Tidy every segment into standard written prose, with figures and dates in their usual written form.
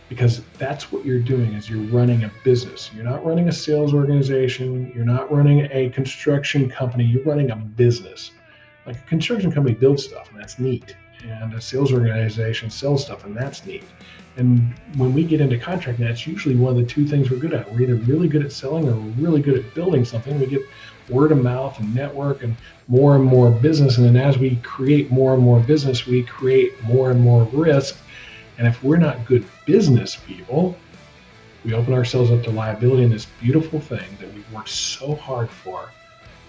because that's what you're doing is you're running a business. You're not running a sales organization. You're not running a construction company. You're running a business. Like a construction company builds stuff, and that's neat. And a sales organization sells stuff, and that's neat. And when we get into contracting, that's usually one of the two things we're good at. We're either really good at selling or we're really good at building something. We get word of mouth and network and more business. And then as we create more and more business, we create more and more risk. And if we're not good business people, we open ourselves up to liability, and this beautiful thing that we've worked so hard for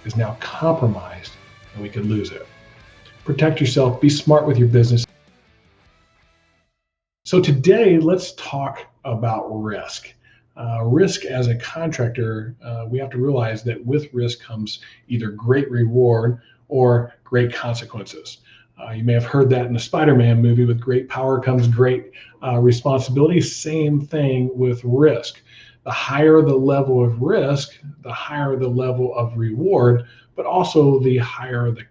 is now compromised, and we could lose it. Protect yourself, be smart with your business. So today, let's talk about risk. Risk as a contractor, we have to realize that with risk comes either great reward or great consequences. You may have heard that in the Spider-Man movie, with great power comes great responsibility. Same thing with risk. The higher the level of risk, the higher the level of reward, but also the higher the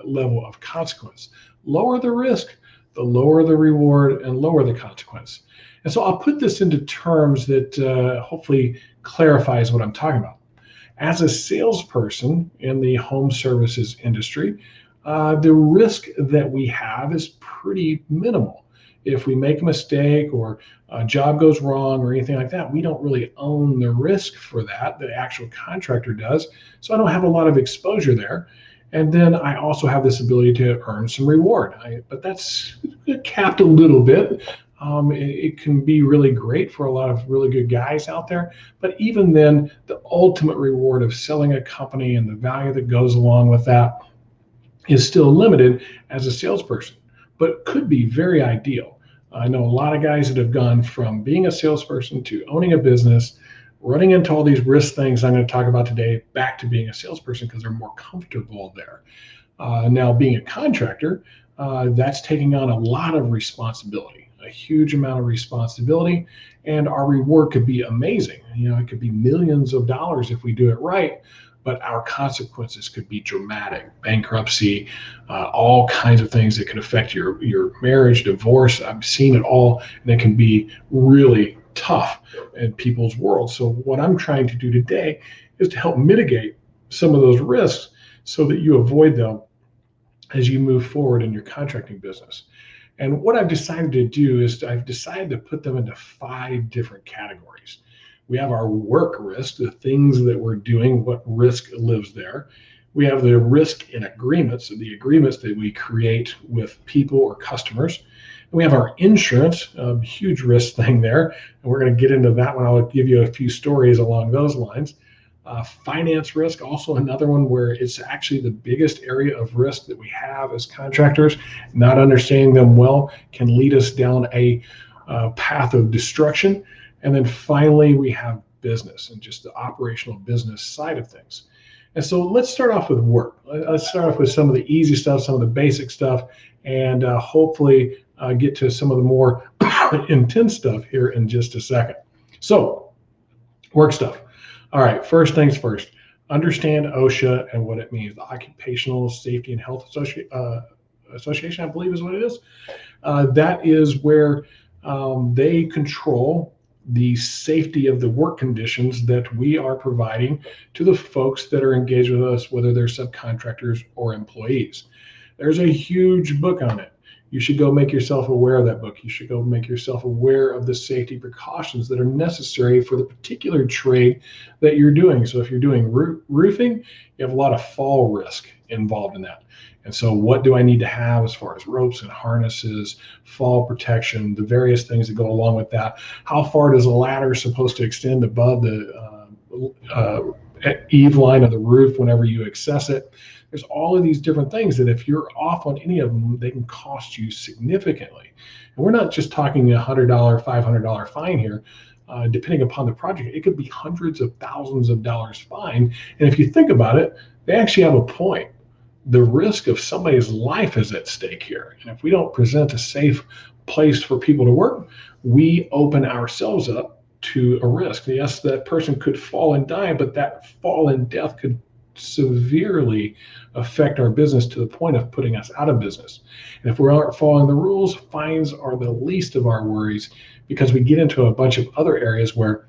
level of consequence. Lower the risk, the lower the reward, and lower the consequence. And so I'll put this into terms that hopefully clarifies what I'm talking about. As a salesperson in the home services industry, the risk that we have is pretty minimal. If we make a mistake or a job goes wrong or anything like that, we don't really own the risk for that. The actual contractor does. So I don't have a lot of exposure there. And then I also have this ability to earn some reward, but that's capped a little bit. It can be really great for a lot of really good guys out there. But even then, the ultimate reward of selling a company and the value that goes along with that is still limited as a salesperson, but could be very ideal. I know a lot of guys that have gone from being a salesperson to owning a business, running into all these risk things I'm going to talk about today, back to being a salesperson because they're more comfortable there. Now, being a contractor, that's taking on a lot of responsibility, a huge amount of responsibility, and our reward could be amazing. It could be millions of dollars if we do it right, but our consequences could be dramatic: bankruptcy, all kinds of things that can affect your marriage, divorce. I've seen it all, and it can be really tough in people's world. So what I'm trying to do today is to help mitigate some of those risks so that you avoid them as you move forward in your contracting business. And what I've decided to do is I've decided to put them into 5 different categories. We have our work risk, the things that we're doing, what risk lives there. We have the risk in agreements, so the agreements that we create with people or customers. And we have our insurance, a huge risk thing there. And we're going to get into that one. I'll give you a few stories along those lines. Finance risk, also another one where it's actually the biggest area of risk that we have as contractors. Not understanding them well can lead us down a path of destruction. And then finally, we have business and just the operational business side of things. And so let's start off with work. Let's start off with some of the easy stuff, some of the basic stuff, and hopefully get to some of the more intense stuff here in just a second. So, work stuff. All right, first things first, understand OSHA and what it means. The Occupational Safety and Health Association, I believe is what it is. That is where they control the safety of the work conditions that we are providing to the folks that are engaged with us, whether they're subcontractors or employees. There's a huge book on it. You should go make yourself aware of that book. You should go make yourself aware of the safety precautions that are necessary for the particular trade that you're doing. So if you're doing roofing, you have a lot of fall risk involved in that. And so what do I need to have as far as ropes and harnesses, fall protection, the various things that go along with that? How far does a ladder supposed to extend above the eave line of the roof whenever you access it? There's all of these different things that if you're off on any of them, they can cost you significantly. And we're not just talking a $100, $500 fine here. Depending upon the project, it could be hundreds of thousands of dollars fine. And if you think about it, they actually have a point. The risk of somebody's life is at stake here. And if we don't present a safe place for people to work, we open ourselves up to a risk. Yes, that person could fall and die, but that fall and death could severely affect our business to the point of putting us out of business. And if we aren't following the rules, fines are the least of our worries, because we get into a bunch of other areas where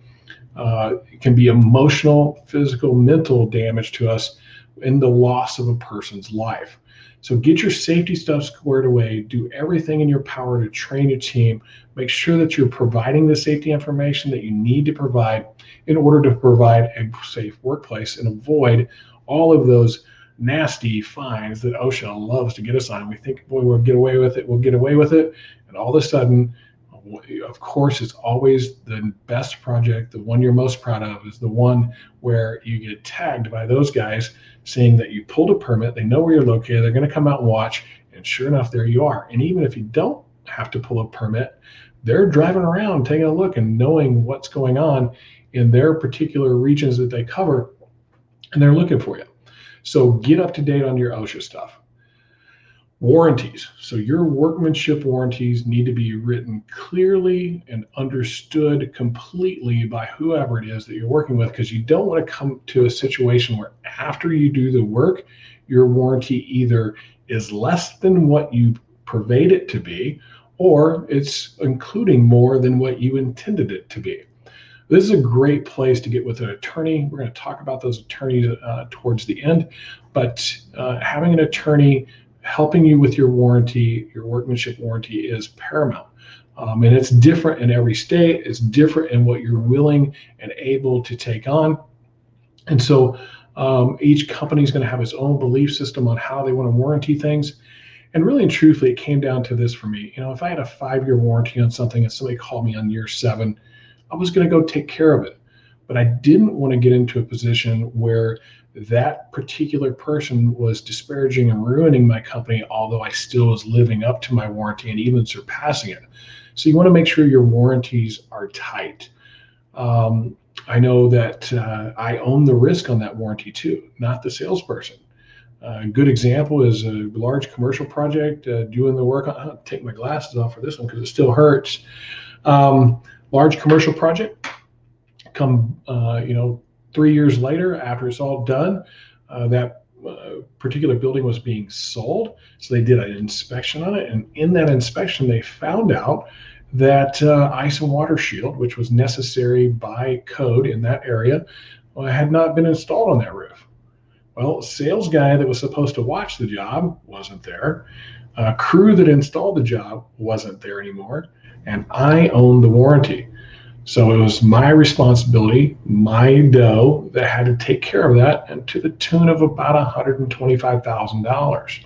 it can be emotional, physical, mental damage to us in the loss of a person's life. So get your safety stuff squared away. Do everything in your power to train your team. Make sure that you're providing the safety information that you need to provide in order to provide a safe workplace and avoid all of those nasty fines that OSHA loves to get us on. We think, boy, we'll get away with it. And all of a sudden, of course, it's always the best project. The one you're most proud of is the one where you get tagged by those guys saying that you pulled a permit. They know where you're located. They're going to come out and watch. And sure enough, there you are. And even if you don't have to pull a permit, they're driving around, taking a look and knowing what's going on in their particular regions that they cover, and they're looking for you. So get up to date on your OSHA stuff. Warranties. So your workmanship warranties need to be written clearly and understood completely by whoever it is that you're working with, because you don't want to come to a situation where after you do the work, your warranty either is less than what you purveyed it to be, or it's including more than what you intended it to be. This is a great place to get with an attorney. We're going to talk about those attorneys towards the end, but having an attorney helping you with your warranty, your workmanship warranty, is paramount. And it's different in every state. It's different in what you're willing and able to take on. And so each company is going to have its own belief system on how they want to warranty things. And really and truthfully, it came down to this for me. If I had a 5-year warranty on something and somebody called me on year 7, I was going to go take care of it. But I didn't want to get into a position where that particular person was disparaging and ruining my company, although I still was living up to my warranty and even surpassing it. So you want to make sure your warranties are tight. I know that I own the risk on that warranty too, not the salesperson. A good example is a large commercial project, doing the work. I'll take my glasses off for this one because it still hurts. Large commercial project. Come 3 years later, after it's all done, that particular building was being sold. So they did an inspection on it. And in that inspection, they found out that ice and water shield, which was necessary by code in that area, had not been installed on that roof. Well, sales guy that was supposed to watch the job wasn't there. Crew that installed the job wasn't there anymore. And I owned the warranty. So it was my responsibility, my dough, that had to take care of that, and to the tune of about $125,000.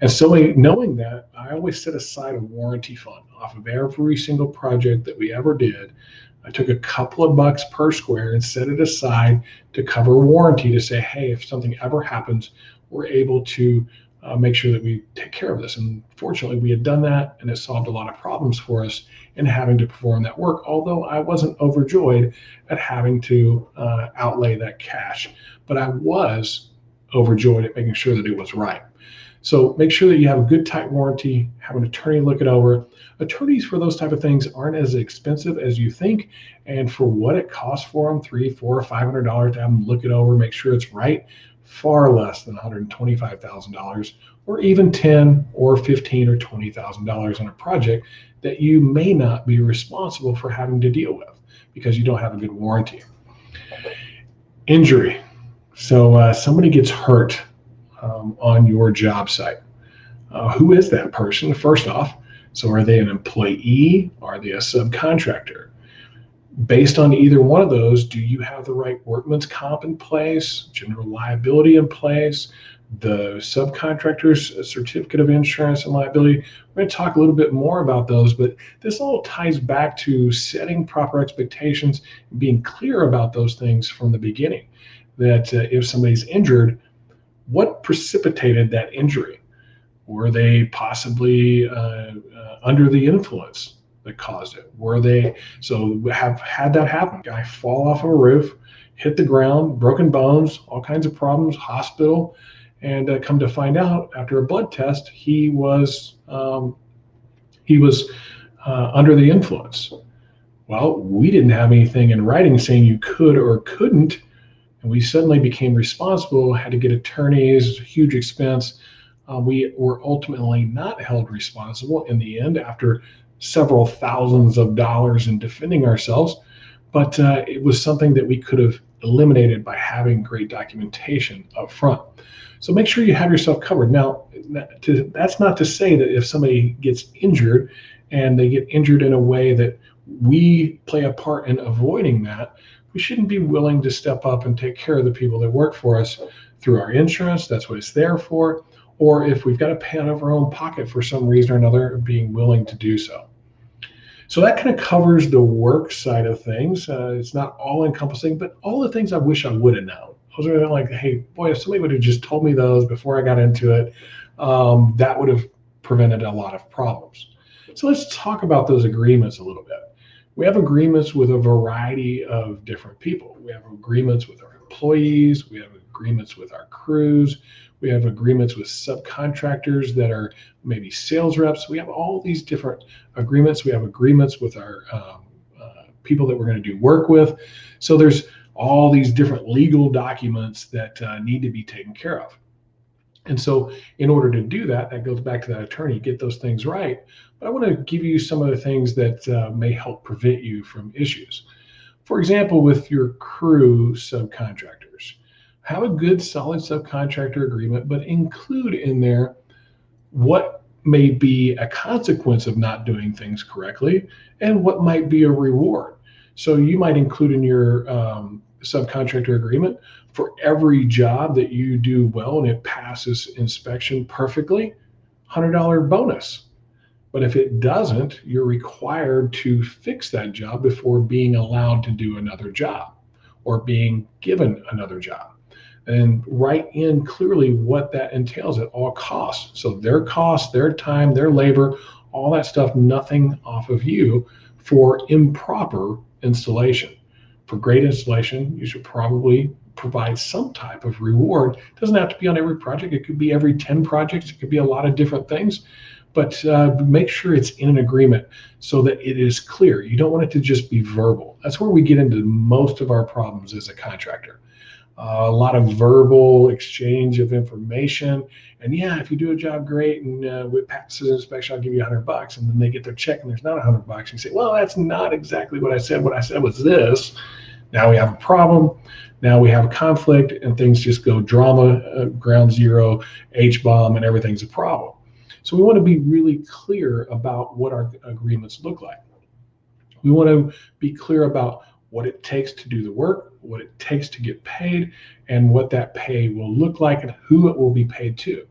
And so knowing that, I always set aside a warranty fund off of every single project that we ever did. I took a couple of bucks per square and set it aside to cover warranty, to say, hey, if something ever happens, we're able to make sure that we take care of this. And fortunately, we had done that, and it solved a lot of problems for us in having to perform that work, although I wasn't overjoyed at having to outlay that cash. But I was overjoyed at making sure that it was right. So make sure that you have a good, tight warranty, have an attorney look it over. Attorneys for those type of things aren't as expensive as you think. And for what it costs for them, $300, $400, or $500 to have them look it over, make sure it's right, far less than $125,000, or even $10,000 or $15,000 or $20,000 on a project that you may not be responsible for having to deal with because you don't have a good warranty. Injury. So somebody gets hurt on your job site. Who is that person, first off? So are they an employee? Are they a subcontractor? Based on either one of those, do you have the right workman's comp in place, general liability in place, the subcontractor's certificate of insurance and liability? We're going to talk a little bit more about those, but this all ties back to setting proper expectations and being clear about those things from the beginning. That if somebody's injured, what precipitated that injury? Were they possibly under the influence that caused it? Were they, so have had that happen? Guy fall off of a roof, hit the ground, broken bones, all kinds of problems, hospital, and come to find out after a blood test, he was under the influence. Well, we didn't have anything in writing saying you could or couldn't and we suddenly became responsible, had to get attorneys, huge expense. We were ultimately not held responsible in the end after several thousands of dollars in defending ourselves, but it was something that we could have eliminated by having great documentation up front. So make sure you have yourself covered. Now, that's not to say that if somebody gets injured and they get injured in a way that we play a part in avoiding that, we shouldn't be willing to step up and take care of the people that work for us through our insurance. That's what it's there for. Or if we've got to pay out of our own pocket for some reason or another, being willing to do so. So that kind of covers the work side of things. It's not all encompassing, but all the things I wish I would have known. I was really like, hey, boy, if somebody would have just told me those before I got into it, that would have prevented a lot of problems. So let's talk about those agreements a little bit. We have agreements with a variety of different people. We have agreements with our employees. We have agreements with our crews. We have agreements with subcontractors that are maybe sales reps. We have all these different agreements. We have agreements with our people that we're going to do work with. So there's all these different legal documents that need to be taken care of. And so in order to do that, that goes back to that attorney, get those things right. But I want to give you some of the things that may help prevent you from issues. For example, with your crew subcontractors, have a good solid subcontractor agreement, but include in there what may be a consequence of not doing things correctly and what might be a reward. So you might include in your subcontractor agreement, for every job that you do well and it passes inspection perfectly, $100 bonus. But if it doesn't, you're required to fix that job before being allowed to do another job or being given another job. And write in clearly what that entails at all costs. So their costs, their time, their labor, all that stuff, nothing off of you for improper installation. For great installation, you should probably provide some type of reward. It doesn't have to be on every project. It could be every 10 projects. It could be a lot of different things, but make sure it's in an agreement so that it is clear. You don't want it to just be verbal. That's where we get into most of our problems as a contractor. A lot of verbal exchange of information, and yeah, if you do a job great and it passes inspection, I'll give you $100. And then they get their check and there's not $100. You say, well, that's not exactly what I said. What I said was this. Now we have a problem. Now we have a conflict, and things just go drama, ground zero, H-bomb, and everything's a problem. So we want to be really clear about what our agreements look like. We want to be clear about what it takes to do the work, what it takes to get paid, and what that pay will look like and who it will be paid to.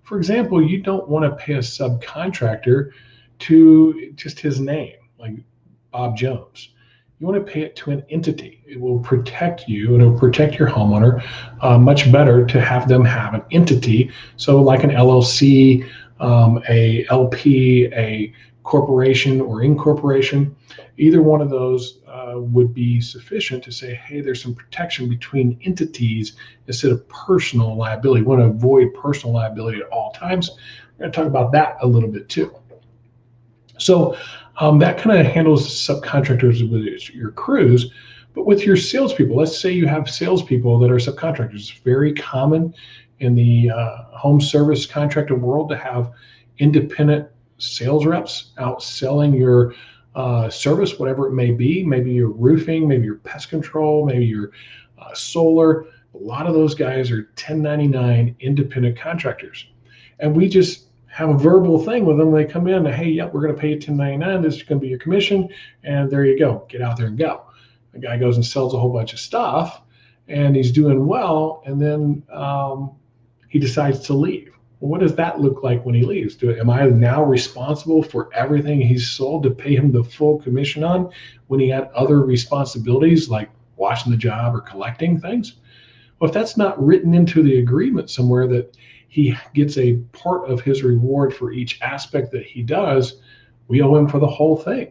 For example, you don't want to pay a subcontractor to just his name, like Bob Jones. You want to pay it to an entity. It will protect you and it will protect your homeowner much better to have them have an entity. So like an LLC, a LP, a corporation or incorporation, either one of those would be sufficient to say, hey, there's some protection between entities instead of personal liability. We want to avoid personal liability at all times. We're going to talk about that a little bit too. So that kind of handles subcontractors with your crews, but with your salespeople, let's say you have salespeople that are subcontractors. It's very common in the home service contractor world to have independent sales reps out selling your service, whatever it may be. Maybe your roofing, maybe your pest control, maybe your solar. A lot of those guys are 1099 independent contractors. And we just have a verbal thing with them. They come in and, hey, yep, we're going to pay you 1099. This is going to be your commission. And there you go. Get out there and go. The guy goes and sells a whole bunch of stuff and he's doing well. And then he decides to leave. Well, what does that look like when he leaves? Am I now responsible for everything he's sold to pay him the full commission on when he had other responsibilities like watching the job or collecting things? Well, if that's not written into the agreement somewhere that he gets a part of his reward for each aspect that he does, we owe him for the whole thing.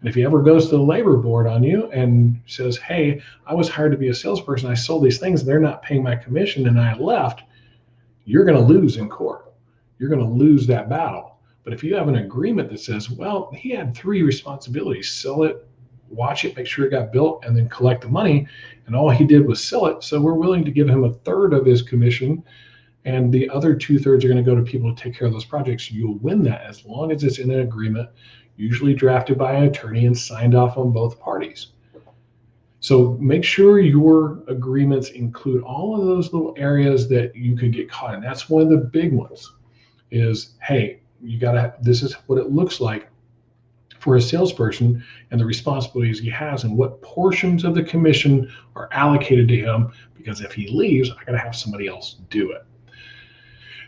And if he ever goes to the labor board on you and says, hey, I was hired to be a salesperson, I sold these things, they're not paying my commission, and I left, you're going to lose in court. You're going to lose that battle. But if you have an agreement that says, well, he had 3 responsibilities: sell it, watch it, make sure it got built, and then collect the money. And all he did was sell it. So we're willing to give him a third of his commission, and the other 2/3 are going to go to people to take care of those projects. You'll win that as long as it's in an agreement, usually drafted by an attorney and signed off on both parties. So make sure your agreements include all of those little areas that you could get caught in. That's one of the big ones is, hey, this is what it looks like for a salesperson and the responsibilities he has and what portions of the commission are allocated to him, because if he leaves, I got to have somebody else do it.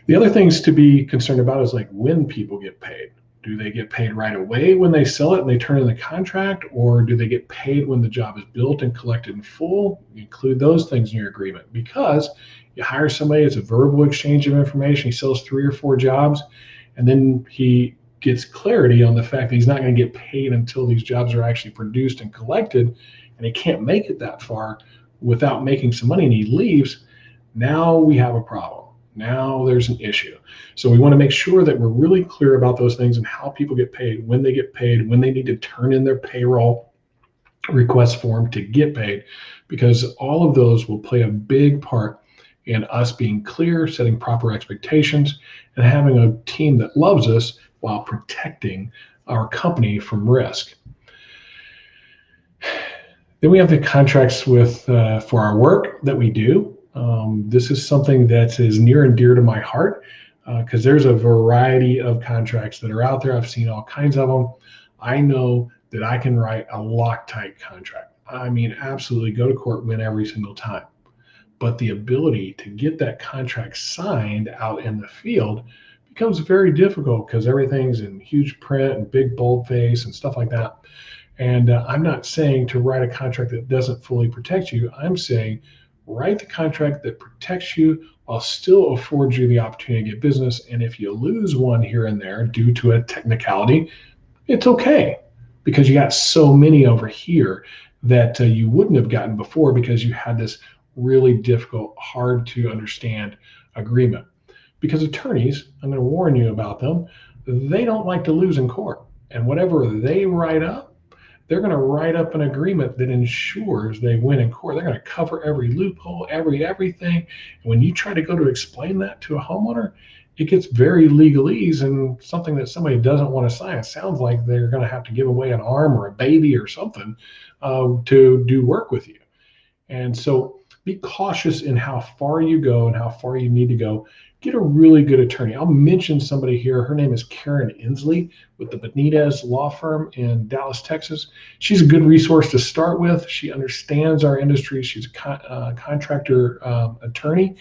The other things to be concerned about is like when people get paid. Do they get paid right away when they sell it and they turn in the contract, or do they get paid when the job is built and collected in full? You include those things in your agreement, because you hire somebody, it's a verbal exchange of information. He sells 3 or 4 jobs, and then he gets clarity on the fact that he's not going to get paid until these jobs are actually produced and collected, and he can't make it that far without making some money, and he leaves. Now we have a problem. Now there's an issue. So we want to make sure that we're really clear about those things and how people get paid, when they get paid, when they need to turn in their payroll request form to get paid, because all of those will play a big part in us being clear, setting proper expectations, and having a team that loves us while protecting our company from risk. Then we have the contracts for our work that we do. This is something that is near and dear to my heart because there's a variety of contracts that are out there. I've seen all kinds of them. I know that I can write a Loctite contract. I mean, absolutely go to court, win every single time. But the ability to get that contract signed out in the field becomes very difficult because everything's in huge print and big boldface and stuff like that. And I'm not saying to write a contract that doesn't fully protect you. I'm saying write the contract that protects you while still affords you the opportunity to get business. And if you lose one here and there due to a technicality, it's okay, because you got so many over here that you wouldn't have gotten before because you had this really difficult, hard to understand agreement. Because attorneys, I'm going to warn you about them, they don't like to lose in court. And whatever they write up, they're going to write up an agreement that ensures they win in court. They're going to cover every loophole, everything. And when you try to go to explain that to a homeowner, it gets very legalese and something that somebody doesn't want to sign. It sounds like they're going to have to give away an arm or a baby or something to do work with you. And so be cautious in how far you go and how far you need to go. Get a really good attorney. I'll mention somebody here. Her name is Karen Inslee with the Benitez Law Firm in Dallas, Texas. She's a good resource to start with. She understands our industry. She's a contractor attorney,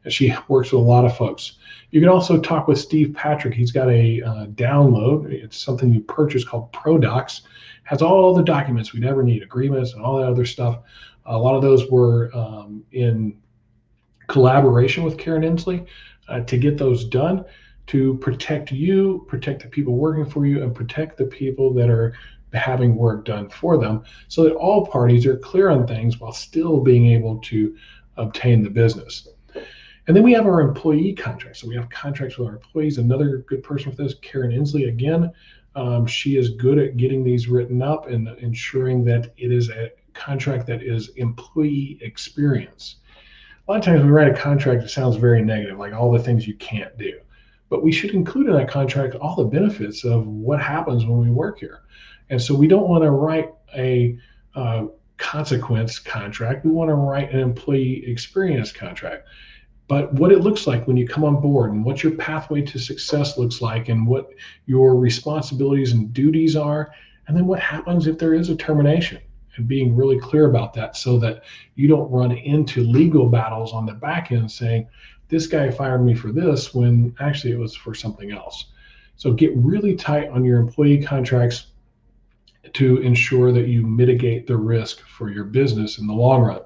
and she works with a lot of folks. You can also talk with Steve Patrick. He's got a download. It's something you purchase called ProDocs. Has all the documents we'd ever need, agreements and all that other stuff. A lot of those were in collaboration with Karen Inslee to get those done, to protect you, protect the people working for you, and protect the people that are having work done for them, so that all parties are clear on things while still being able to obtain the business. And then we have our employee contracts. So we have contracts with our employees. Another good person for this, Karen Inslee, again, she is good at getting these written up and ensuring that it is a contract that is employee experience. A lot of times we write a contract that sounds very negative, like all the things you can't do. But we should include in that contract all the benefits of what happens when we work here. And so we don't want to write a consequence contract. We want to write an employee experience contract. But what it looks like when you come on board and what your pathway to success looks like and what your responsibilities and duties are, and then what happens if there is a termination, and being really clear about that so that you don't run into legal battles on the back end saying, this guy fired me for this when actually it was for something else. So get really tight on your employee contracts to ensure that you mitigate the risk for your business in the long run.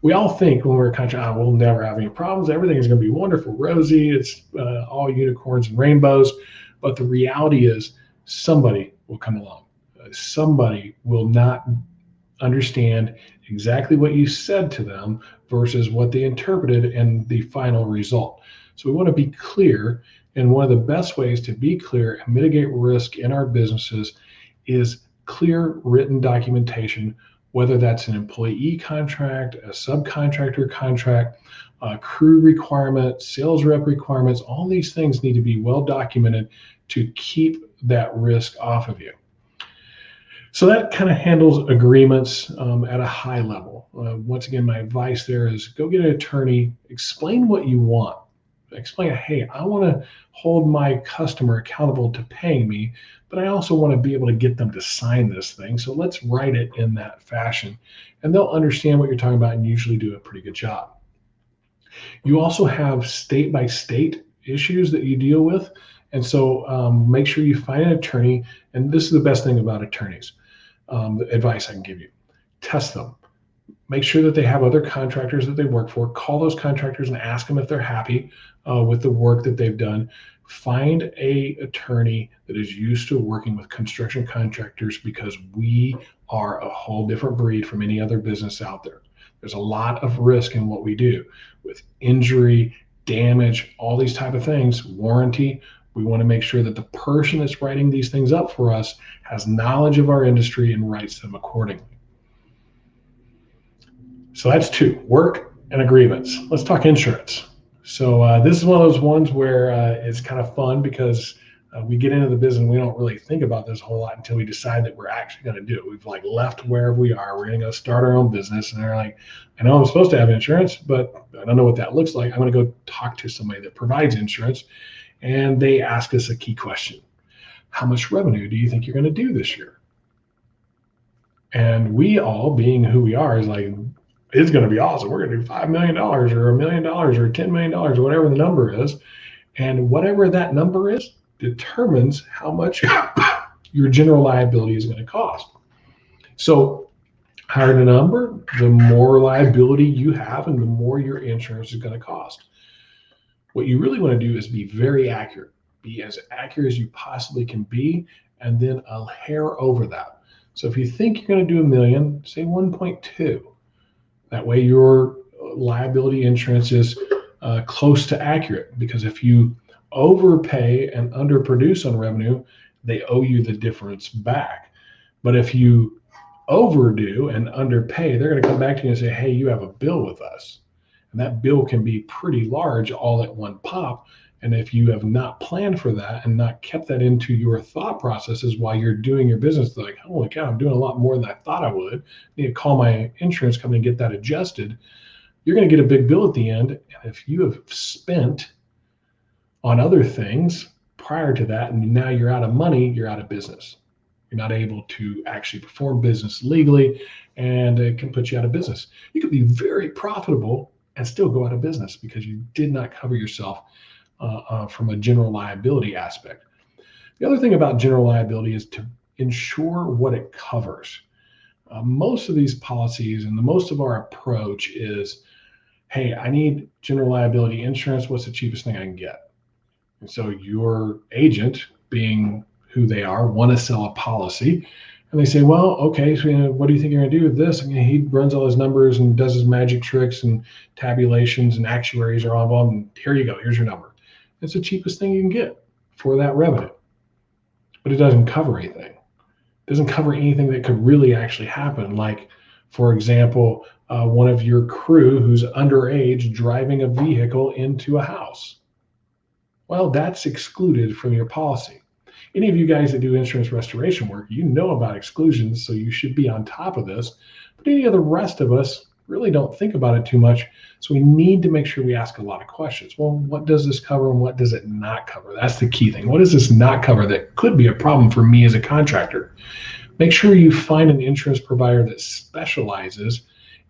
We all think when we're a contract, we'll never have any problems. Everything is going to be wonderful, rosy. It's all unicorns and rainbows. But the reality is somebody will come along. Somebody will not understand exactly what you said to them versus what they interpreted and the final result. So we want to be clear, and one of the best ways to be clear and mitigate risk in our businesses is clear written documentation, whether that's an employee contract, a subcontractor contract, crew requirement, sales rep requirements. All these things need to be well documented to keep that risk off of you. So that kind of handles agreements at a high level. Once again, my advice there is go get an attorney, explain what you want. Explain, hey, I want to hold my customer accountable to paying me, but I also want to be able to get them to sign this thing. So let's write it in that fashion. And they'll understand what you're talking about and usually do a pretty good job. You also have state by state issues that you deal with. And so make sure you find an attorney. And this is the best thing about attorneys, the advice I can give you. Test them. Make sure that they have other contractors that they work for. Call those contractors and ask them if they're happy with the work that they've done. Find an attorney that is used to working with construction contractors, because we are a whole different breed from any other business out there. There's a lot of risk in what we do with injury, damage, all these type of things, warranty. We want to make sure that the person that's writing these things up for us has knowledge of our industry and writes them accordingly. So that's 2, work and agreements. Let's talk insurance. So this is one of those ones where it's kind of fun, because we get into the business and we don't really think about this a whole lot until we decide that we're actually going to do it. We've left wherever we are. We're going to go start our own business. And they're like, I know I'm supposed to have insurance, but I don't know what that looks like. I'm going to go talk to somebody that provides insurance. And they ask us a key question. How much revenue do you think you're going to do this year? And we all, being who we are, is like, it's going to be awesome. We're going to do $5 million or $1 million or $10 million or whatever the number is. And whatever that number is determines how much your general liability is going to cost. So higher the number, the more liability you have and the more your insurance is going to cost. What you really want to do is be very accurate. Be as accurate as you possibly can be, and then a hair over that. So if you think you're going to do $1 million, say 1.2. That way your liability insurance is close to accurate, because if you overpay and underproduce on revenue, they owe you the difference back. But if you overdo and underpay, they're going to come back to you and say, hey, you have a bill with us. And that bill can be pretty large all at one pop. And if you have not planned for that and not kept that into your thought processes while you're doing your business, like, holy cow, I'm doing a lot more than I thought I would. I need to call my insurance company and get that adjusted. You're going to get a big bill at the end. And if you have spent on other things prior to that, and now you're out of money, you're out of business. You're not able to actually perform business legally, and it can put you out of business. You could be very profitable and still go out of business because you did not cover yourself from a general liability aspect. The other thing about general liability is to ensure what it covers. Most of these policies and most of our approach is, hey, I need general liability insurance. What's the cheapest thing I can get? And so your agent, being who they are, want to sell a policy. And they say, well, okay, so what do you think you're going to do with this? And he runs all his numbers and does his magic tricks and tabulations, and actuaries are all involved. And here you go. Here's your number. It's the cheapest thing you can get for that revenue. But it doesn't cover anything. It doesn't cover anything that could really actually happen. Like, for example, one of your crew who's underage driving a vehicle into a house. Well, that's excluded from your policy. Any of you guys that do insurance restoration work, you know about exclusions, so you should be on top of this. But any of the rest of us really don't think about it too much. So we need to make sure we ask a lot of questions. Well, what does this cover and what does it not cover? That's the key thing. What does this not cover that could be a problem for me as a contractor? Make sure you find an insurance provider that specializes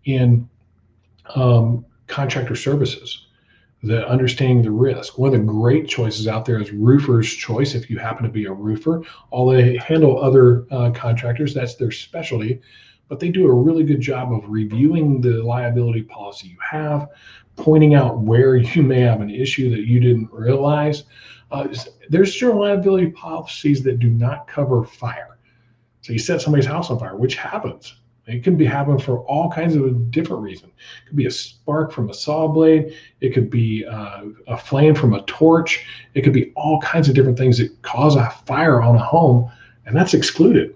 in contractor services, the understanding the risk. One of the great choices out there is Roofer's Choice. If you happen to be a roofer, although they handle other contractors, that's their specialty, but they do a really good job of reviewing the liability policy you have, pointing out where you may have an issue that you didn't realize. There's general liability policies that do not cover fire. So you set somebody's house on fire, which happens. It can be happening for all kinds of different reasons. It could be a spark from a saw blade. It could be a flame from a torch. It could be all kinds of different things that cause a fire on a home, and that's excluded.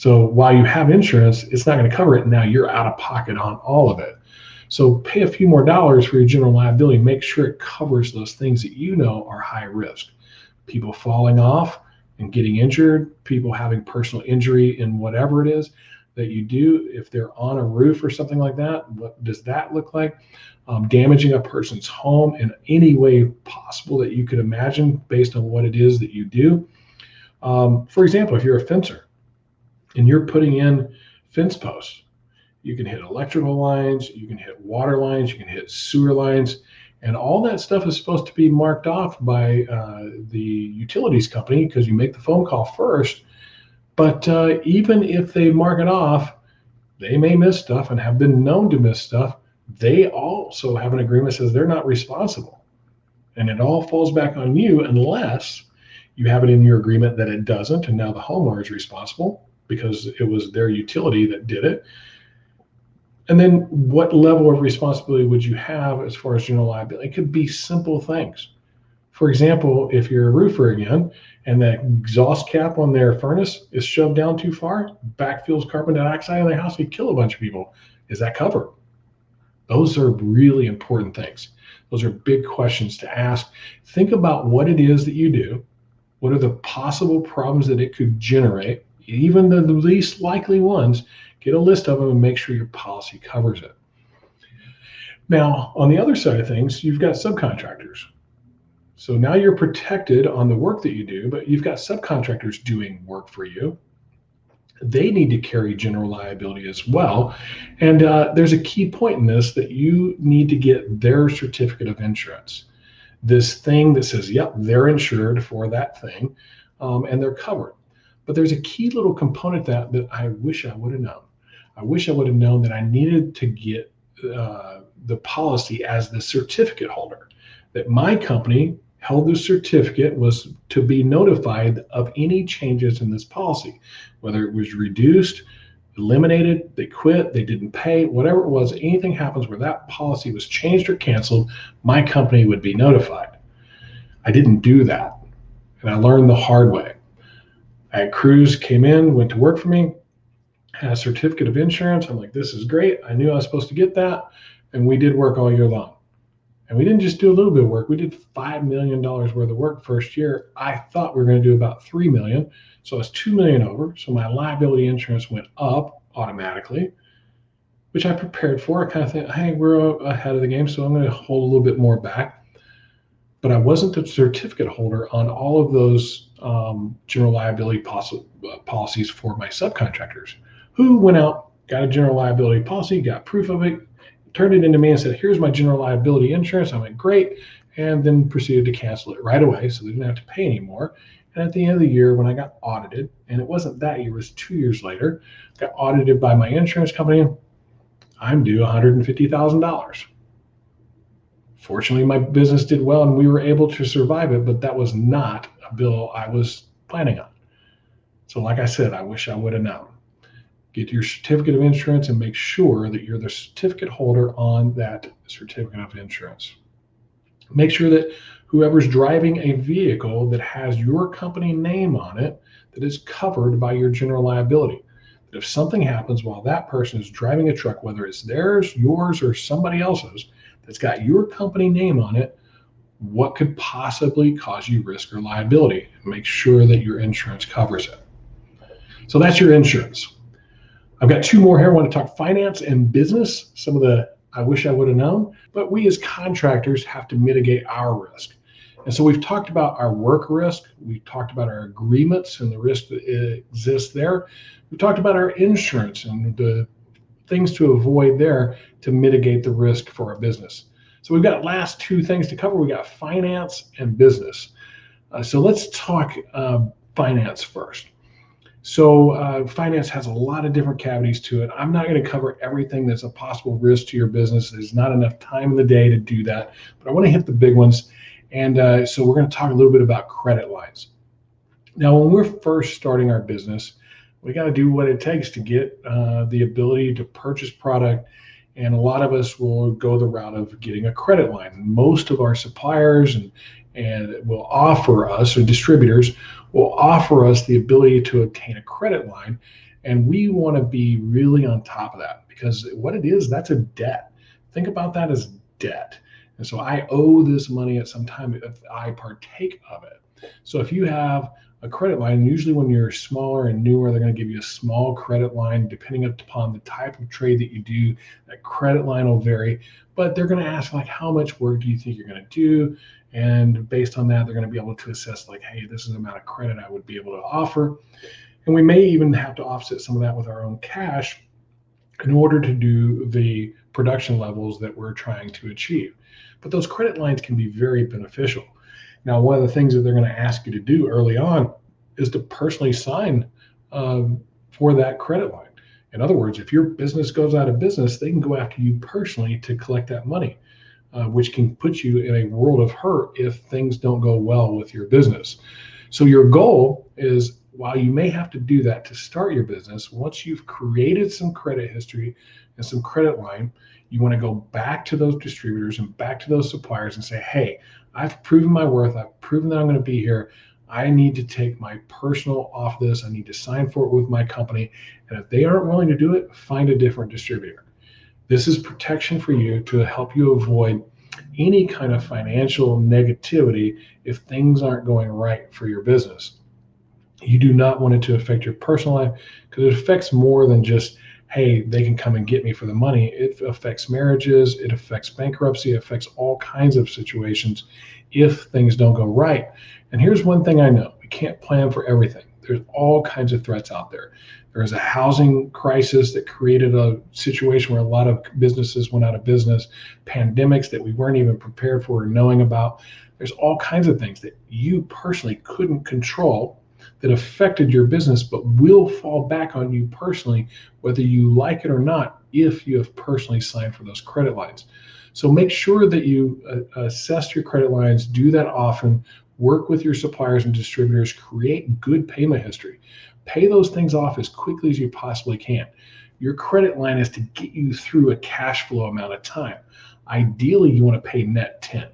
So while you have insurance, it's not going to cover it. Now you're out of pocket on all of it. So pay a few more dollars for your general liability. Make sure it covers those things that you know are high risk. People falling off and getting injured, people having personal injury in whatever it is that you do. If they're on a roof or something like that, what does that look like? Damaging a person's home in any way possible that you could imagine based on what it is that you do. For example, if you're a fencer and you're putting in fence posts, you can hit electrical lines, you can hit water lines, you can hit sewer lines, and all that stuff is supposed to be marked off by the utilities company because you make the phone call first. But even if they mark it off, they may miss stuff and have been known to miss stuff. They also have an agreement that says they're not responsible. And it all falls back on you unless you have it in your agreement that it doesn't, and now the homeowner is responsible because it was their utility that did it. And then what level of responsibility would you have as far as general liability? It could be simple things. For example, if you're a roofer again, and the exhaust cap on their furnace is shoved down too far, backfills carbon dioxide in their house, you kill a bunch of people. Is that covered? Those are really important things. Those are big questions to ask. Think about what it is that you do. What are the possible problems that it could generate? Even the least likely ones, get a list of them and make sure your policy covers it. Now, on the other side of things, you've got subcontractors. So now you're protected on the work that you do, but you've got subcontractors doing work for you. They need to carry general liability as well. And there's a key point in this that you need to get their certificate of insurance. This thing that says, yep, they're insured for that thing, and they're covered. But there's a key little component that I wish I would have known. I wish I would have known that I needed to get the policy as the certificate holder, that my company held the certificate, was to be notified of any changes in this policy, whether it was reduced, eliminated, they quit, they didn't pay, whatever it was, anything happens where that policy was changed or canceled, my company would be notified. I didn't do that, and I learned the hard way. I had crews came in, went to work for me, had a certificate of insurance. I'm like, this is great. I knew I was supposed to get that, and we did work all year long. And we didn't just do a little bit of work. We did $5 million worth of work first year. I thought we were going to do about $3 million. So I was $2 million over. So my liability insurance went up automatically, which I prepared for. I kind of think, hey, we're ahead of the game, so I'm going to hold a little bit more back. But I wasn't the certificate holder on all of those general liability policies for my subcontractors, who went out, got a general liability policy, got proof of it, turned it into me and said, here's my general liability insurance. I went, great, and then proceeded to cancel it right away so they didn't have to pay anymore. And at the end of the year, when I got audited, and it wasn't that year, it was 2 years later, got audited by my insurance company, I'm due $150,000. Fortunately, my business did well and we were able to survive it, but that was not a bill I was planning on. So like I said, I wish I would have known. Get your certificate of insurance and make sure that you're the certificate holder on that certificate of insurance. Make sure that whoever's driving a vehicle that has your company name on it, that is covered by your general liability. That if something happens while that person is driving a truck, whether it's theirs, yours, or somebody else's, that's got your company name on it, what could possibly cause you risk or liability? Make sure that your insurance covers it. So that's your insurance. I've got two more here. I want to talk finance and business, some of the I wish I would have known, but we as contractors have to mitigate our risk. And so we've talked about our work risk. We've talked about our agreements and the risk that exists there. We've talked about our insurance and the things to avoid there to mitigate the risk for our business. So we've got last two things to cover. We got finance and business. So let's talk finance first. So finance has a lot of different cavities to it. I'm not going to cover everything that's a possible risk to your business. There's not enough time in the day to do that, but I want to hit the big ones. And so we're going to talk a little bit about credit lines. Now, when we're first starting our business, we got to do what it takes to get the ability to purchase product. And a lot of us will go the route of getting a credit line. Most of our suppliers and will offer us, or distributors will offer us the ability to obtain a credit line. And we want to be really on top of that, because what it is, that's a debt. Think about that as debt. And so I owe this money at some time if I partake of it. So if you have a credit line, usually when you're smaller and newer, they're going to give you a small credit line. Depending upon the type of trade that you do, that credit line will vary, but they're going to ask, like, how much work do you think you're going to do? And based on that, they're going to be able to assess, like, hey, this is the amount of credit I would be able to offer. And we may even have to offset some of that with our own cash in order to do the production levels that we're trying to achieve. But those credit lines can be very beneficial. Now, one of the things that they're going to ask you to do early on is to personally sign for that credit line. In other words, if your business goes out of business, they can go after you personally to collect that money, which can put you in a world of hurt if things don't go well with your business. So your goal is, while you may have to do that to start your business, once you've created some credit history and some credit line, you want to go back to those distributors and back to those suppliers and say, hey, I've proven my worth. I've proven that I'm going to be here. I need to take my personal off this. I need to sign for it with my company. And if they aren't willing to do it, find a different distributor. This is protection for you to help you avoid any kind of financial negativity if things aren't going right for your business. You do not want it to affect your personal life, because it affects more than just, hey, they can come and get me for the money. It affects marriages, it affects bankruptcy, it affects all kinds of situations if things don't go right. And here's one thing I know: we can't plan for everything. There's all kinds of threats out there. There's a housing crisis that created a situation where a lot of businesses went out of business, pandemics that we weren't even prepared for or knowing about. There's all kinds of things that you personally couldn't control that affected your business, but will fall back on you personally, whether you like it or not, if you have personally signed for those credit lines. So make sure that you assess your credit lines, do that often, work with your suppliers and distributors, create good payment history. Pay those things off as quickly as you possibly can. Your credit line is to get you through a cash flow amount of time. Ideally, you want to pay net 10.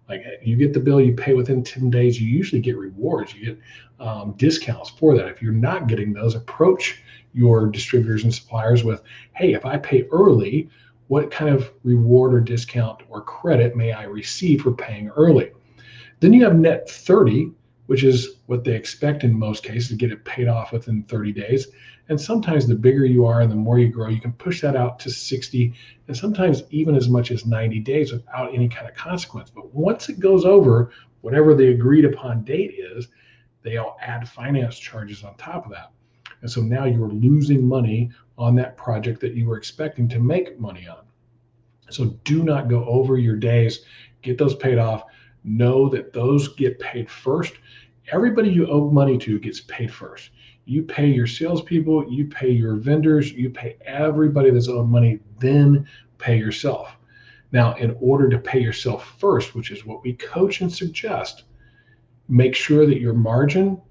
Like, you get the bill, you pay within 10 days, you usually get rewards, you get discounts for that. If you're not getting those, approach your distributors and suppliers with, hey, if I pay early, what kind of reward or discount or credit may I receive for paying early? Then you have net 30, which is what they expect in most cases, to get it paid off within 30 days. And sometimes the bigger you are and the more you grow, you can push that out to 60 and sometimes even as much as 90 days without any kind of consequence. But once it goes over whatever the agreed upon date is, they'll add finance charges on top of that. And so now you're losing money on that project that you were expecting to make money on. So do not go over your days. Get those paid off. Know that those get paid first. Everybody you owe money to gets paid first. You pay your salespeople, you pay your vendors, you pay everybody that's owed money, then pay yourself. Now, in order to pay yourself first, which is what we coach and suggest, make sure that your margin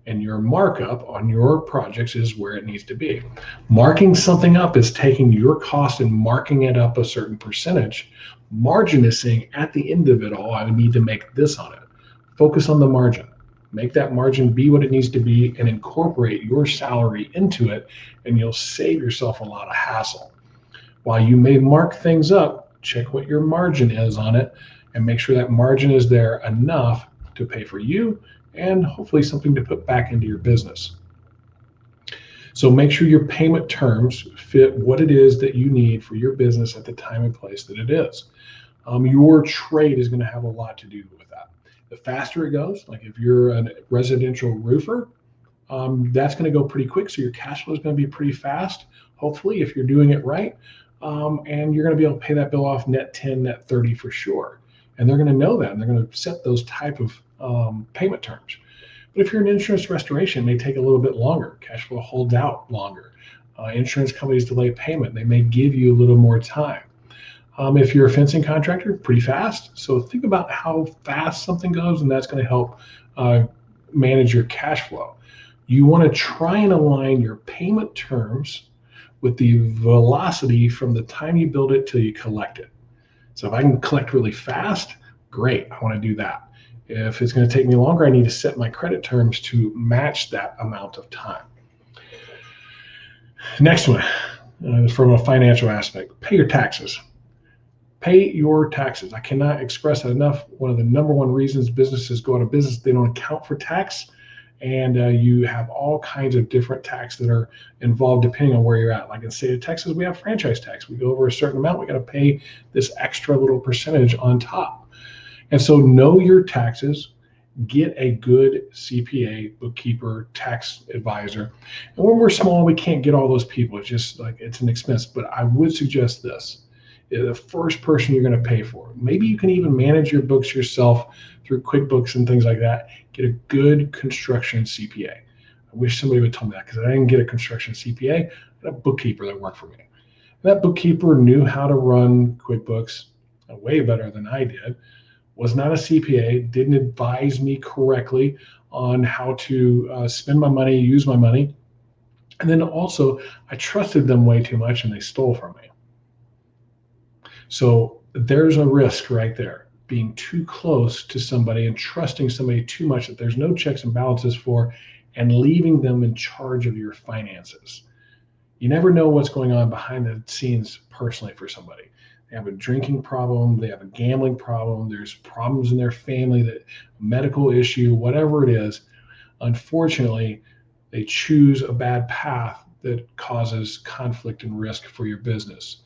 and your markup on your projects is where it needs to be. Marking something up is taking your cost and marking it up a certain percentage. Margin is saying, at the end of it all, I need to make this on it. Focus on the margin. Make that margin be what it needs to be and incorporate your salary into it, and you'll save yourself a lot of hassle. While you may mark things up, check what your margin is on it and make sure that margin is there enough to pay for you and hopefully something to put back into your business. So make sure your payment terms fit what it is that you need for your business at the time and place that it is. Your trade is going to have a lot to do with that. The faster it goes, like if you're a residential roofer, that's going to go pretty quick. So your cash flow is going to be pretty fast, hopefully, if you're doing it right. And you're going to be able to pay that bill off net 10, net 30 for sure. And they're going to know that, and they're going to set those type of payment terms. But if you're in insurance restoration, it may take a little bit longer. Cash flow holds out longer. Insurance companies delay payment. They may give you a little more time. If you're a fencing contractor, pretty fast. So think about how fast something goes, and that's going to help manage your cash flow. You want to try and align your payment terms with the velocity from the time you build it till you collect it. So if I can collect really fast, great, I want to do that. If it's going to take me longer, I need to set my credit terms to match that amount of time. Next one, from a financial aspect, pay your taxes. Pay your taxes. I cannot express that enough. One of the number one reasons businesses go out of business, they don't account for tax. And you have all kinds of different tax that are involved depending on where you're at. Like in the state of Texas, we have franchise tax. We go over a certain amount, we got to pay this extra little percentage on top. And so know your taxes. Get a good CPA, bookkeeper, tax advisor. And when we're small, we can't get all those people. It's just like it's an expense. But I would suggest this. The first person you're going to pay for. Maybe you can even manage your books yourself through QuickBooks and things like that. Get a good construction CPA. I wish somebody would tell me that because I didn't get a construction CPA. I had a bookkeeper that worked for me. That bookkeeper knew how to run QuickBooks way better than I did. Was not a CPA, didn't advise me correctly on how to spend my money, use my money. And then also, I trusted them way too much and they stole from me. So there's a risk right there, being too close to somebody and trusting somebody too much that there's no checks and balances for, and leaving them in charge of your finances. You never know what's going on behind the scenes personally for somebody. They have a drinking problem, they have a gambling problem, there's problems in their family, that medical issue, whatever it is. Unfortunately, they choose a bad path that causes conflict and risk for your business.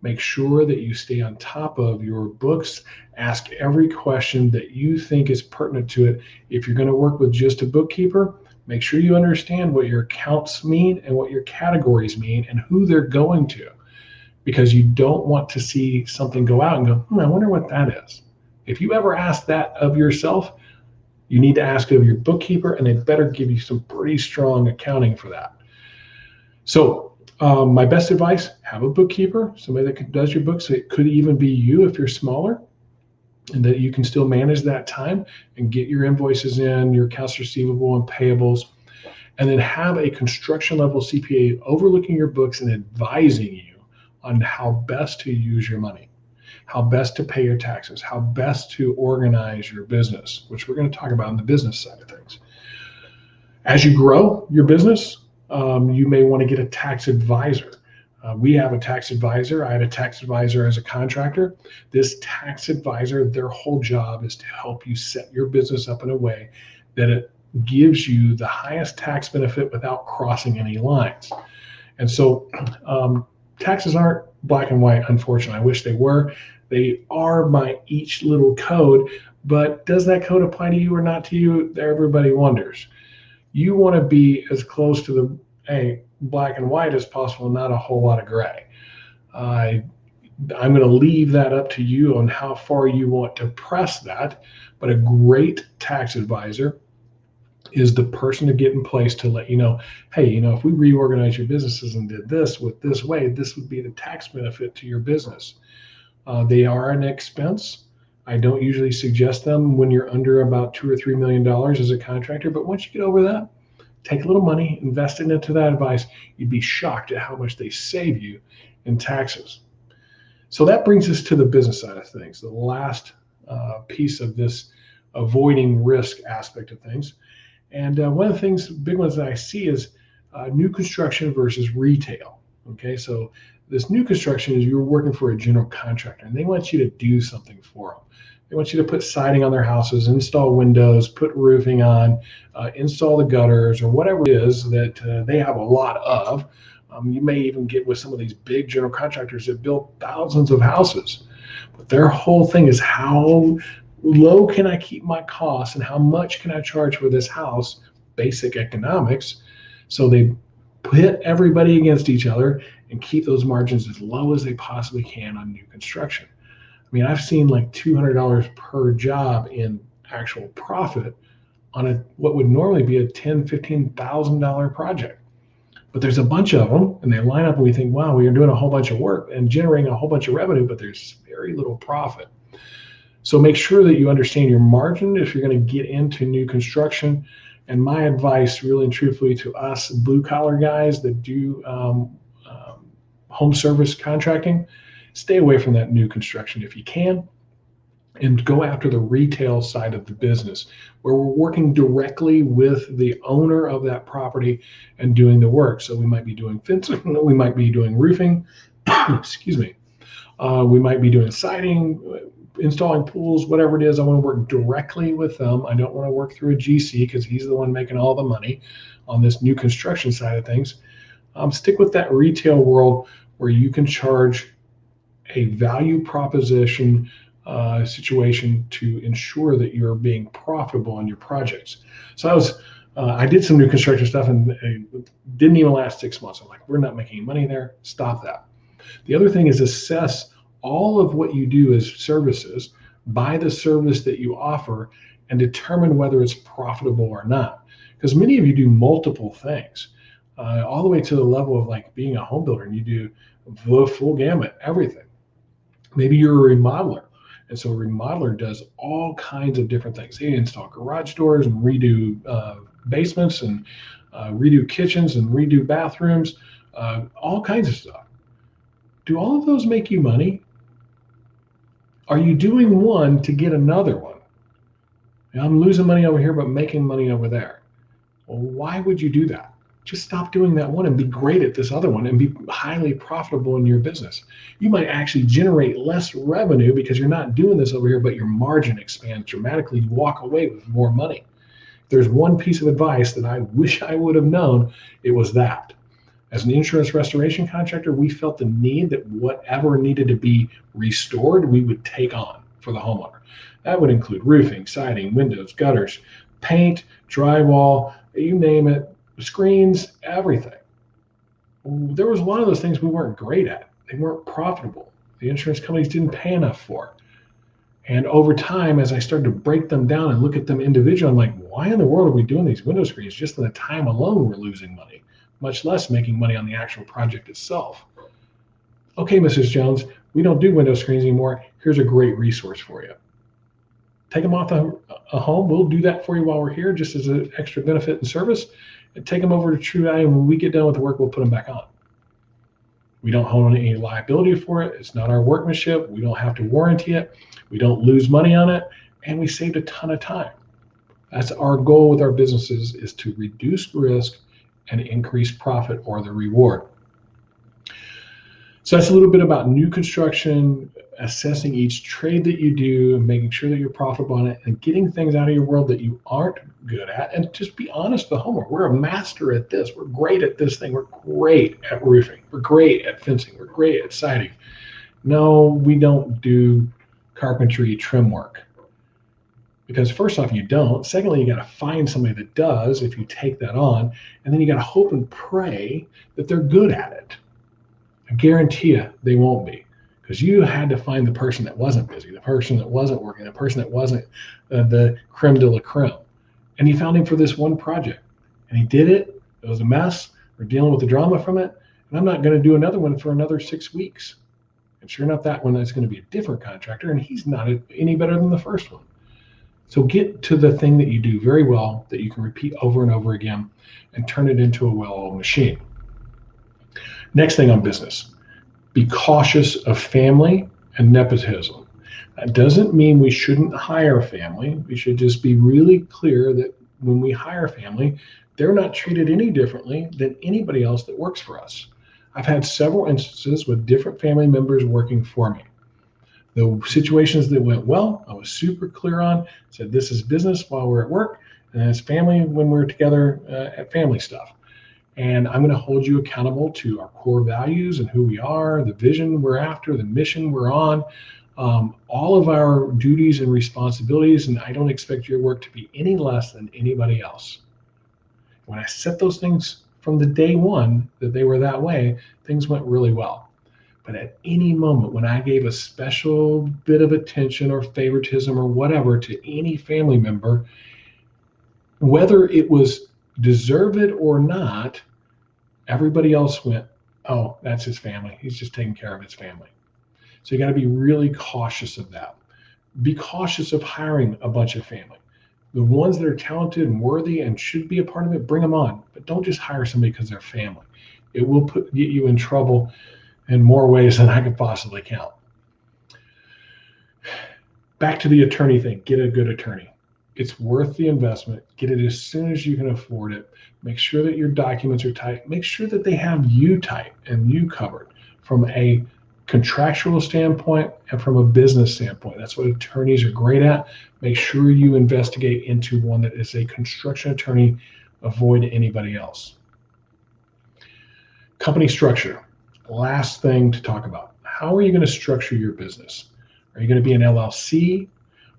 Make sure that you stay on top of your books. Ask every question that you think is pertinent to it. If you're going to work with just a bookkeeper, make sure you understand what your accounts mean and what your categories mean and who they're going to, because you don't want to see something go out and go, I wonder what that is. If you ever ask that of yourself, you need to ask it of your bookkeeper, and they better give you some pretty strong accounting for that. So my best advice, have a bookkeeper, somebody that does your books. It could even be you if you're smaller, and that you can still manage that time and get your invoices in, your accounts receivable and payables, and then have a construction level CPA overlooking your books and advising you on how best to use your money, how best to pay your taxes, how best to organize your business, which we're going to talk about on the business side of things. As you grow your business, you may want to get a tax advisor. We have a tax advisor. I had a tax advisor as a contractor. This tax advisor, their whole job is to help you set your business up in a way that it gives you the highest tax benefit without crossing any lines. And so taxes aren't black and white, unfortunately. I wish they were. They are by each little code, but does that code apply to you or not to you? Everybody wonders. You want to be as close to the black and white as possible, not a whole lot of gray. I'm going to leave that up to you on how far you want to press that, but a great tax advisor is the person to get in place to let you know, hey, if we reorganize your businesses and did this with this way, this would be the tax benefit to your business. They are an expense. I don't usually suggest them when you're under about $2 or $3 million as a contractor, but once you get over that, take a little money, invest it into that advice. You'd be shocked at how much they save you in taxes. So that brings us to the business side of things, the last piece of this avoiding risk aspect of things. And one of the things, big ones that I see is new construction versus retail. Okay, so this new construction is you're working for a general contractor and they want you to do something for them. They want you to put siding on their houses, install windows, put roofing on, install the gutters, or whatever it is that they have a lot of. You may even get with some of these big general contractors that build thousands of houses. But their whole thing is, how low can I keep my costs and how much can I charge for this house? Basic economics. So they pit everybody against each other and keep those margins as low as they possibly can on new construction. I mean, I've seen like $200 per job in actual profit on what would normally be a $10,000, $15,000 project. But there's a bunch of them and they line up and we think, wow, we are doing a whole bunch of work and generating a whole bunch of revenue, but there's very little profit. So make sure that you understand your margin if you're going to get into new construction. And my advice, really and truthfully, to us blue collar guys that do home service contracting, stay away from that new construction if you can. and go after the retail side of the business where we're working directly with the owner of that property and doing the work. So we might be doing fencing, we might be doing roofing, excuse me, we might be doing siding, installing pools, whatever it is. I want to work directly with them. I don't want to work through a GC because he's the one making all the money on this new construction side of things. Stick with that retail world where you can charge a value proposition situation to ensure that you're being profitable in your projects. So I did some new construction stuff and it didn't even last 6 months. I'm like, we're not making any money there. Stop that. The other thing is assess all of what you do as services by the service that you offer and determine whether it's profitable or not. Because many of you do multiple things, all the way to the level of like being a home builder and you do the full gamut, everything. Maybe you're a remodeler. And so a remodeler does all kinds of different things. They install garage doors and redo basements and redo kitchens and redo bathrooms, all kinds of stuff. Do all of those make you money? Are you doing one to get another one? I'm losing money over here, but making money over there. Well, why would you do that? Just stop doing that one and be great at this other one and be highly profitable in your business. You might actually generate less revenue because you're not doing this over here, but your margin expands dramatically. You walk away with more money. If there's one piece of advice that I wish I would have known, it was that. As an insurance restoration contractor, we felt the need that whatever needed to be restored, we would take on for the homeowner. That would include roofing, siding, windows, gutters, paint, drywall, you name it, screens, everything. There was a lot of those things we weren't great at. They weren't profitable. The insurance companies didn't pay enough for. And over time, as I started to break them down and look at them individually, I'm like, why in the world are we doing these window screens? Just in the time alone, we're losing money, much less making money on the actual project itself. Okay, Mrs. Jones, we don't do window screens anymore. Here's a great resource for you. Take them off a home. We'll do that for you while we're here, just as an extra benefit and service. And take them over to True Value, and when we get done with the work, we'll put them back on. We don't hold any liability for it. It's not our workmanship. We don't have to warranty it. We don't lose money on it, and we saved a ton of time. That's our goal with our businesses, is to reduce risk and increase profit or the reward. So that's a little bit about new construction, assessing each trade that you do, and making sure that you're profitable on it, and getting things out of your world that you aren't good at, and just be honest with the homeowner. We're a master at this. We're great at this thing. We're great at roofing. We're great at fencing. We're great at siding. No, we don't do carpentry trim work. Because first off, you don't. Secondly, you got to find somebody that does if you take that on, and then you got to hope and pray that they're good at it. I guarantee you they won't be, because you had to find the person that wasn't busy, the person that wasn't working, the person that wasn't the creme de la creme. And you found him for this one project, and he did it. It was a mess. We're dealing with the drama from it, and I'm not going to do another one for another 6 weeks. And sure enough, that one is going to be a different contractor, and he's not any better than the first one. So get to the thing that you do very well that you can repeat over and over again and turn it into a well-oiled machine. Next thing on business, be cautious of family and nepotism. That doesn't mean we shouldn't hire family. We should just be really clear that when we hire family, they're not treated any differently than anybody else that works for us. I've had several instances with different family members working for me. The situations that went well, I was super clear on, said this is business while we're at work, and it's family when we're together at family stuff. And I'm going to hold you accountable to our core values and who we are, the vision we're after, the mission we're on, all of our duties and responsibilities, and I don't expect your work to be any less than anybody else. When I set those things from the day one that they were that way, things went really well. But at any moment when I gave a special bit of attention or favoritism or whatever to any family member, whether it was deserved it or not, everybody else went, oh, that's his family. He's just taking care of his family. So you got to be really cautious of that. Be cautious of hiring a bunch of family. The ones that are talented and worthy and should be a part of it, bring them on. But don't just hire somebody because they're family. It will get you in trouble in more ways than I could possibly count. Back to the attorney thing, get a good attorney. It's worth the investment. Get it as soon as you can afford it. Make sure that your documents are tight. Make sure that they have you tight and you covered from a contractual standpoint and from a business standpoint. That's what attorneys are great at. Make sure you investigate into one that is a construction attorney. Avoid anybody else. Company structure. Last thing to talk about. How are you going to structure your business? Are you going to be an LLC?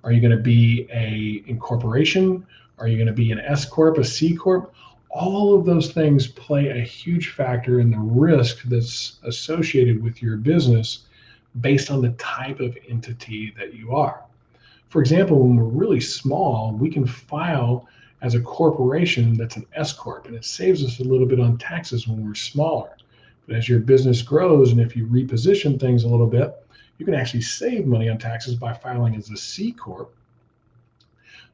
Are you going to be a incorporation? Are you going to be an S Corp, a C Corp? All of those things play a huge factor in the risk that's associated with your business based on the type of entity that you are. For example, when we're really small, we can file as a corporation that's an S Corp, and it saves us a little bit on taxes when we're smaller. But as your business grows, and if you reposition things a little bit, you can actually save money on taxes by filing as a C Corp,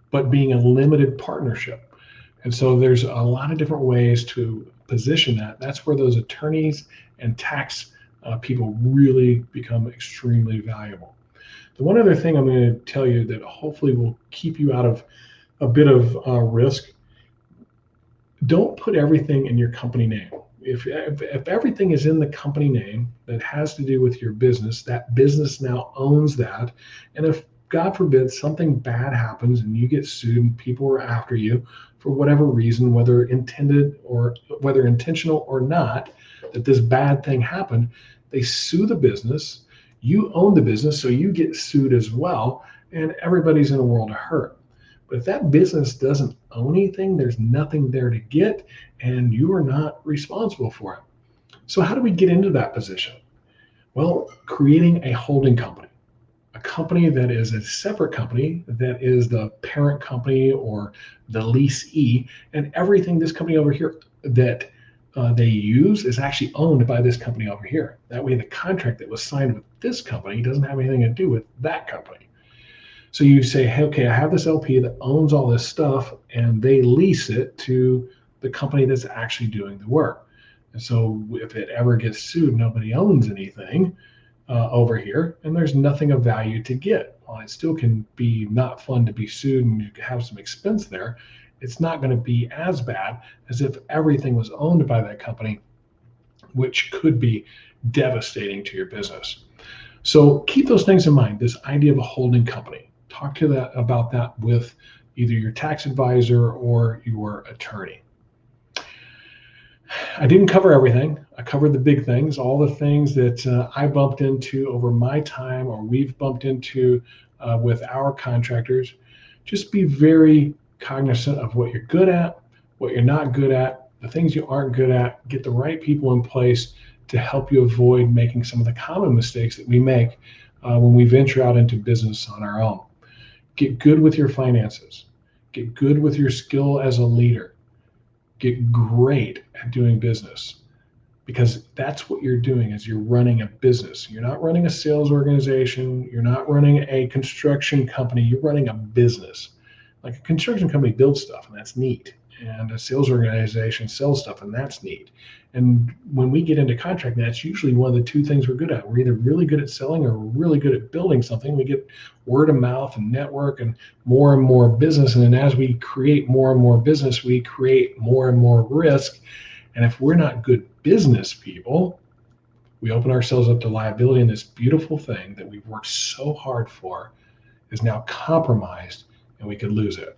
but being a limited partnership. And so there's a lot of different ways to position that. That's where those attorneys and tax people really become extremely valuable. The one other thing I'm going to tell you that hopefully will keep you out of a bit of risk, don't put everything in your company name. If everything is in the company name that has to do with your business, that business now owns that. And if, God forbid, something bad happens and you get sued and people are after you for whatever reason, whether intended or whether intentional or not, that this bad thing happened, they sue the business, you own the business, so you get sued as well, and everybody's in a world of hurt. But if that business doesn't own anything, there's nothing there to get, and you are not responsible for it. So how do we get into that position? Well, creating a holding company, a company that is a separate company, that is the parent company or the leasee, and everything this company over here that they use is actually owned by this company over here. That way the contract that was signed with this company doesn't have anything to do with that company. So you say, hey, okay, I have this LP that owns all this stuff, and they lease it to the company that's actually doing the work. And so if it ever gets sued, nobody owns anything over here, and there's nothing of value to get. While it still can be not fun to be sued and you have some expense there, it's not going to be as bad as if everything was owned by that company, which could be devastating to your business. So keep those things in mind, this idea of a holding company. Talk to about that with either your tax advisor or your attorney. I didn't cover everything. I covered the big things, all the things that I bumped into over my time or we've bumped into with our contractors. Just be very cognizant of what you're good at, what you're not good at, the things you aren't good at. Get the right people in place to help you avoid making some of the common mistakes that we make when we venture out into business on our own. Get good with your finances. Get good with your skill as a leader. Get great at doing business, because that's what you're doing is you're running a business. You're not running a sales organization. You're not running a construction company. You're running a business. Like a construction company builds stuff, and that's neat. And a sales organization sells stuff, and that's neat. And when we get into contracting, that's usually one of the two things we're good at. We're either really good at selling or we're really good at building something. We get word of mouth and network and more business. And then as we create more and more business, we create more and more risk. And if we're not good business people, we open ourselves up to liability, and this beautiful thing that we've worked so hard for is now compromised, and we could lose it.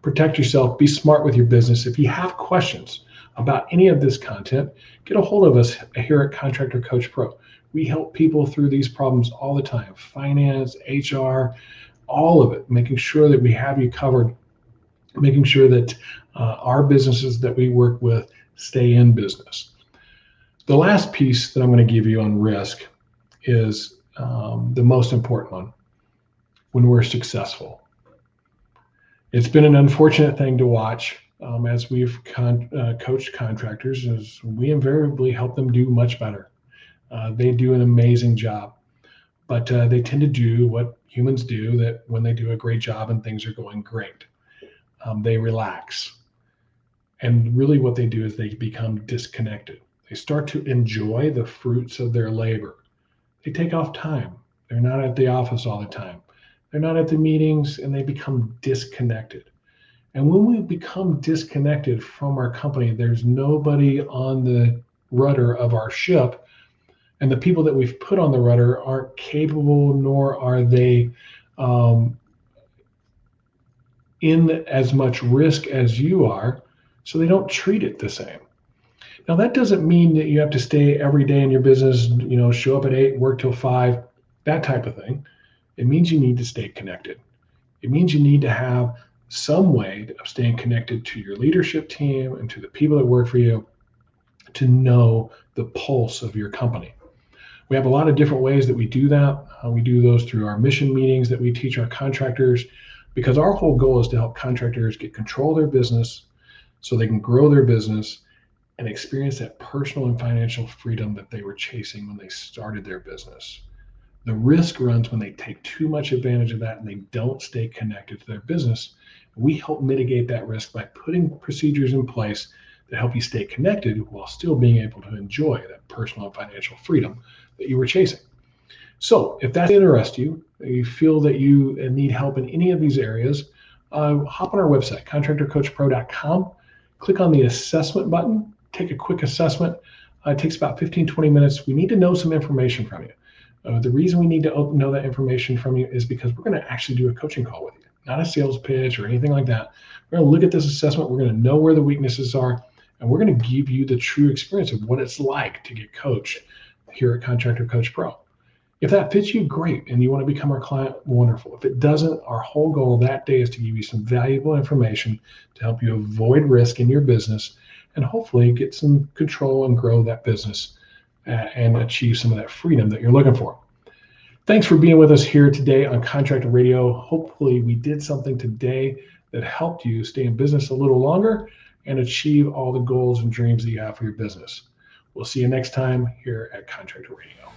Protect yourself, be smart with your business. If you have questions about any of this content, get a hold of us here at Contractor Coach Pro. We help people through these problems all the time, finance, HR, all of it, making sure that we have you covered, making sure that our businesses that we work with stay in business. The last piece that I'm going to give you on risk is the most important one. When we're successful. It's been an unfortunate thing to watch as we've coached contractors, as we invariably help them do much better. They do an amazing job, but they tend to do what humans do, that when they do a great job and things are going great, they relax. And really what they do is they become disconnected. They start to enjoy the fruits of their labor. They take off time. They're not at the office all the time. they're not at the meetings, and they become disconnected. And when we become disconnected from our company, there's nobody on the rudder of our ship, and the people that we've put on the rudder aren't capable, nor are they in as much risk as you are, so they don't treat it the same. Now, that doesn't mean that you have to stay every day in your business, show up at 8, work till 5, that type of thing. It means you need to stay connected. It means you need to have some way of staying connected to your leadership team and to the people that work for you to know the pulse of your company. We have a lot of different ways that we do that. We do those through our mission meetings that we teach our contractors, because our whole goal is to help contractors get control of their business so they can grow their business and experience that personal and financial freedom that they were chasing when they started their business. The risk runs when they take too much advantage of that and they don't stay connected to their business. We help mitigate that risk by putting procedures in place that help you stay connected while still being able to enjoy that personal and financial freedom that you were chasing. So if that interests you, you feel that you need help in any of these areas, hop on our website, contractorcoachpro.com, click on the assessment button, take a quick assessment. It takes about 15-20 minutes. We need to know some information from you. The reason we need to know that information from you is because we're going to actually do a coaching call with you, not a sales pitch or anything like that. We're going to look at this assessment. We're going to know where the weaknesses are, and we're going to give you the true experience of what it's like to get coached here at Contractor Coach Pro. If that fits you, great, and you want to become our client, wonderful. If it doesn't, our whole goal that day is to give you some valuable information to help you avoid risk in your business and hopefully get some control and grow that business and achieve some of that freedom that you're looking for. Thanks for being with us here today on Contractor Radio. Hopefully we did something today that helped you stay in business a little longer and achieve all the goals and dreams that you have for your business. We'll see you next time here at Contractor Radio.